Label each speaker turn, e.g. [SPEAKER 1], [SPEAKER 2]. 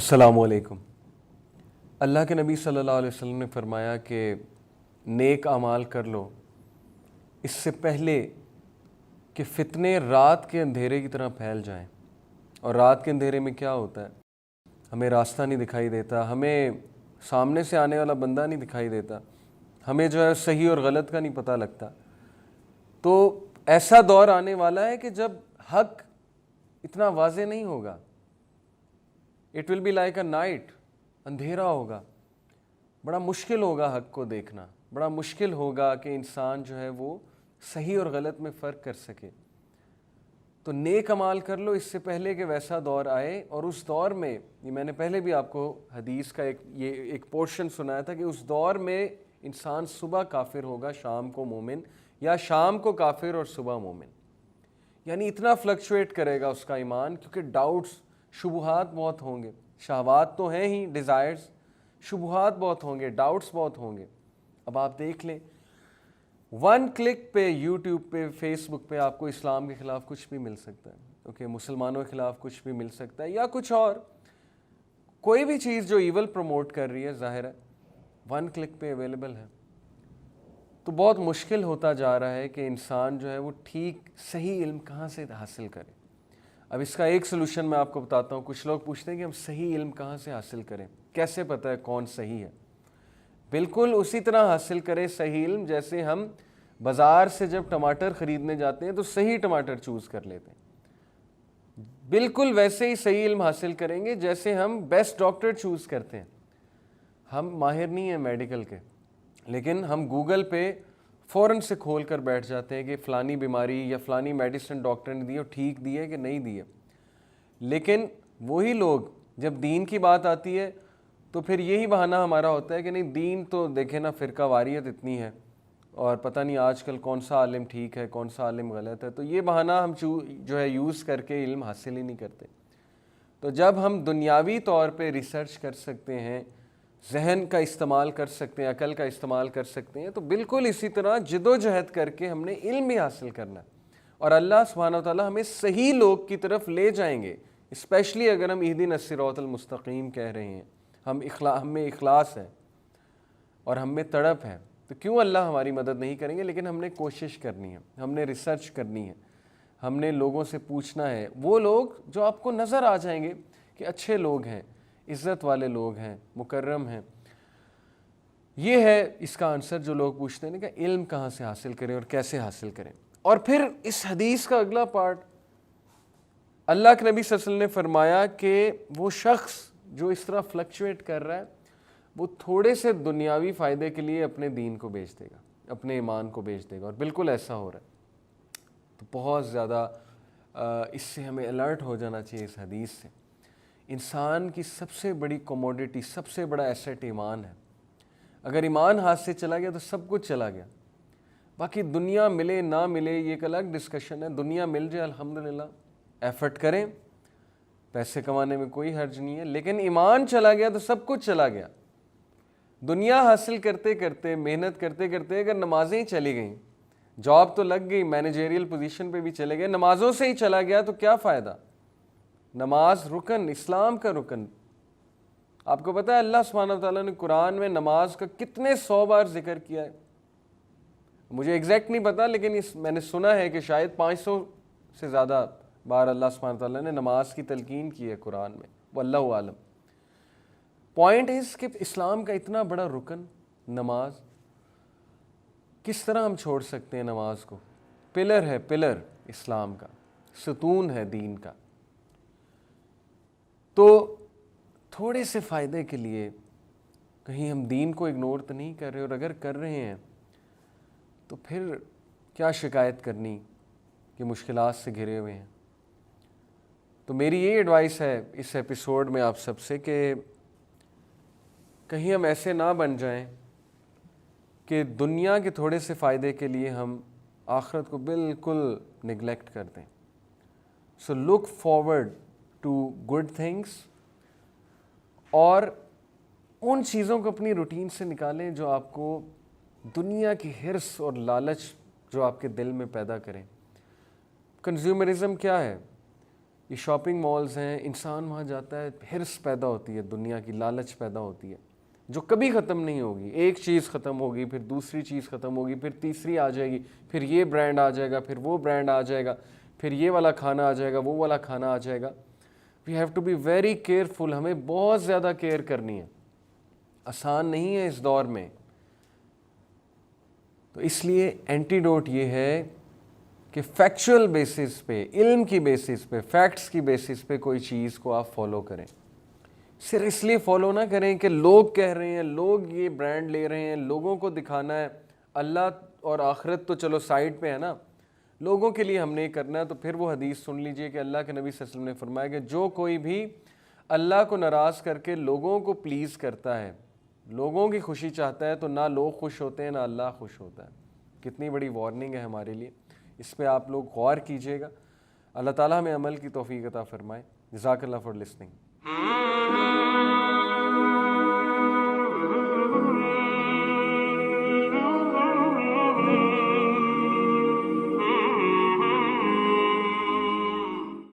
[SPEAKER 1] السلام علیکم۔ اللہ کے نبی صلی اللہ علیہ وسلم نے فرمایا کہ نیک اعمال کر لو اس سے پہلے کہ فتنے رات کے اندھیرے کی طرح پھیل جائیں۔ اور رات کے اندھیرے میں کیا ہوتا ہے؟ ہمیں راستہ نہیں دکھائی دیتا، ہمیں سامنے سے آنے والا بندہ نہیں دکھائی دیتا، ہمیں جو ہے صحیح اور غلط کا نہیں پتہ لگتا۔ تو ایسا دور آنے والا ہے کہ جب حق اتنا واضح نہیں ہوگا۔ It will be like a night, اندھیرا ہوگا، بڑا مشکل ہوگا حق کو دیکھنا، بڑا مشکل ہوگا کہ انسان جو ہے وہ صحیح اور غلط میں فرق کر سکے۔ تو نیک اعمال کر لو اس سے پہلے کہ ویسا دور آئے۔ اور اس دور میں یہ میں نے پہلے بھی آپ کو حدیث کا ایک پورشن سنایا تھا کہ اس دور میں انسان صبح کافر ہوگا، شام کو مومن، یا شام کو کافر اور صبح مومن، یعنی اتنا فلکچویٹ کرے گا اس کا ایمان، کیونکہ ڈاؤٹس، شبہات بہت ہوں گے۔ شہوات تو ہیں ہی، ڈیزائرز، شبہات بہت ہوں گے، ڈاؤٹس بہت ہوں گے۔ اب آپ دیکھ لیں، ون کلک پہ یوٹیوب پہ، فیس بک پہ آپ کو اسلام کے خلاف کچھ بھی مل سکتا ہے، اوکے، مسلمانوں کے خلاف کچھ بھی مل سکتا ہے، یا کچھ اور کوئی بھی چیز جو ایول پروموٹ کر رہی ہے، ظاہر ہے ون کلک پہ اویلیبل ہے۔ تو بہت مشکل ہوتا جا رہا ہے کہ انسان جو ہے وہ ٹھیک صحیح علم کہاں سے حاصل کرے۔ اب اس کا ایک سلوشن میں آپ کو بتاتا ہوں۔ کچھ لوگ پوچھتے ہیں کہ ہم صحیح علم کہاں سے حاصل کریں، کیسے پتہ ہے کون صحیح ہے؟ بالکل اسی طرح حاصل کریں صحیح علم جیسے ہم بازار سے جب ٹماٹر خریدنے جاتے ہیں تو صحیح ٹماٹر چوز کر لیتے ہیں، بالکل ویسے ہی صحیح علم حاصل کریں گے جیسے ہم بیسٹ ڈاکٹر چوز کرتے ہیں۔ ہم ماہر نہیں ہیں میڈیکل کے، لیکن ہم گوگل پہ فوراً سے کھول کر بیٹھ جاتے ہیں کہ فلانی بیماری یا فلانی میڈیسن ڈاکٹر نے دی ہے، ٹھیک دی ہے کہ نہیں دی ہے۔ لیکن وہی لوگ جب دین کی بات آتی ہے تو پھر یہی بہانہ ہمارا ہوتا ہے کہ نہیں، دین تو دیکھیں نا، فرقہ واریت اتنی ہے اور پتہ نہیں آج کل کون سا عالم ٹھیک ہے کون سا عالم غلط ہے۔ تو یہ بہانہ ہم جو ہے یوز کر کے علم حاصل ہی نہیں کرتے۔ تو جب ہم دنیاوی طور پہ ریسرچ کر سکتے ہیں، ذہن کا استعمال کر سکتے ہیں، عقل کا استعمال کر سکتے ہیں، تو بالکل اسی طرح جد و جہد کر کے ہم نے علم بھی حاصل کرنا ہے، اور اللہ سبحانہ وتعالیٰ ہمیں صحیح لوگ کی طرف لے جائیں گے، اسپیشلی اگر ہم اہدنا الصراط المستقیم کہہ رہے ہیں، ہم میں اخلاص ہے اور ہم میں تڑپ ہے، تو کیوں اللہ ہماری مدد نہیں کریں گے؟ لیکن ہم نے کوشش کرنی ہے، ہم نے ریسرچ کرنی ہے، ہم نے لوگوں سے پوچھنا ہے، وہ لوگ جو آپ کو نظر آ جائیں گے کہ اچھے لوگ ہیں، عزت والے لوگ ہیں، مکرم ہیں۔ یہ ہے اس کا آنسر جو لوگ پوچھتے ہیں کہ علم کہاں سے حاصل کریں اور کیسے حاصل کریں۔ اور پھر اس حدیث کا اگلا پارٹ، اللہ کے نبی صلی اللہ علیہ وسلم نے فرمایا کہ وہ شخص جو اس طرح فلکچویٹ کر رہا ہے وہ تھوڑے سے دنیاوی فائدے کے لیے اپنے دین کو بیچ دے گا، اپنے ایمان کو بیچ دے گا، اور بالکل ایسا ہو رہا ہے۔ تو بہت زیادہ اس سے ہمیں الرٹ ہو جانا چاہیے اس حدیث سے۔ انسان کی سب سے بڑی کوموڈیٹی، سب سے بڑا ایسٹ ایمان ہے۔ اگر ایمان ہاتھ سے چلا گیا تو سب کچھ چلا گیا۔ باقی دنیا ملے نہ ملے یہ ایک الگ ڈسکشن ہے، دنیا مل جائے الحمدللہ، ایفرٹ کریں، پیسے کمانے میں کوئی حرج نہیں ہے، لیکن ایمان چلا گیا تو سب کچھ چلا گیا۔ دنیا حاصل کرتے کرتے، محنت کرتے کرتے اگر نمازیں ہی چلی گئیں، جاب تو لگ گئی، مینیجریل پوزیشن پہ بھی چلے گئے، نمازوں سے ہی چلا گیا تو کیا فائدہ؟ نماز رکن، اسلام کا رکن۔ آپ کو پتہ ہے اللہ سبحانہ وتعالیٰ نے قرآن میں نماز کا کتنے 100 بار ذکر کیا ہے؟ مجھے ایگزیکٹ نہیں پتا، لیکن میں نے سنا ہے کہ شاید 500 سے زیادہ بار اللہ سبحانہ وتعالیٰ نے نماز کی تلقین کی ہے قرآن میں، واللہ عالم۔ پوائنٹ اس کہ اسلام کا اتنا بڑا رکن نماز، کس طرح ہم چھوڑ سکتے ہیں نماز کو؟ پلر ہے، پلر اسلام کا، ستون ہے دین کا۔ تو تھوڑے سے فائدے کے لیے کہیں ہم دین کو اگنور تو نہیں کر رہے، اور اگر کر رہے ہیں تو پھر کیا شکایت کرنی کہ مشکلات سے گھرے ہوئے ہیں۔ تو میری یہ ایڈوائس ہے اس ایپیسوڈ میں آپ سب سے کہ کہیں ہم ایسے نہ بن جائیں کہ دنیا کے تھوڑے سے فائدے کے لیے ہم آخرت کو بالکل نگلیکٹ کر دیں۔ So look forward to good things, اور ان چیزوں کو اپنی روٹین سے نکالیں جو آپ کو دنیا کی حرص اور لالچ جو آپ کے دل میں پیدا کریں۔ کنزیومرزم کیا ہے؟ یہ شاپنگ مالز ہیں، انسان وہاں جاتا ہے، ہرس پیدا ہوتی ہے، دنیا کی لالچ پیدا ہوتی ہے جو کبھی ختم نہیں ہوگی. ایک چیز ختم ہوگی، پھر دوسری چیز ختم ہوگی، پھر تیسری آ جائے گی، پھر یہ برانڈ آ جائے گا، پھر وہ برانڈ آ جائے گا، پھر یہ والا کھانا آ جائے گا، وہ والا کھانا آ جائے گا. We have to be very careful. ہمیں بہت زیادہ کیئر کرنی ہے، آسان نہیں ہے اس دور میں. تو اس لیے اینٹیڈوٹ یہ ہے کہ فیکچوئل بیسس پہ، علم کی بیسس پہ، فیکٹس کی بیسس پہ کوئی چیز کو آپ فالو کریں. صرف اس لیے فالو نہ کریں کہ لوگ کہہ رہے ہیں، لوگ یہ برانڈ لے رہے ہیں، لوگوں کو دکھانا ہے. اللہ اور آخرت تو چلو سائڈ پہ ہے نا، لوگوں کے لیے ہم نے کرنا ہے. تو پھر وہ حدیث سن لیجئے کہ اللہ کے نبی صلی اللہ علیہ وسلم نے فرمایا کہ جو کوئی بھی اللہ کو ناراض کر کے لوگوں کو پلیز کرتا ہے، لوگوں کی خوشی چاہتا ہے، تو نہ لوگ خوش ہوتے ہیں نہ اللہ خوش ہوتا ہے. کتنی بڑی وارننگ ہے ہمارے لیے. اس پہ آپ لوگ غور کیجئے گا. اللہ تعالیٰ ہمیں عمل کی توفیق عطا فرمائے. جزاک اللہ فار لسننگ.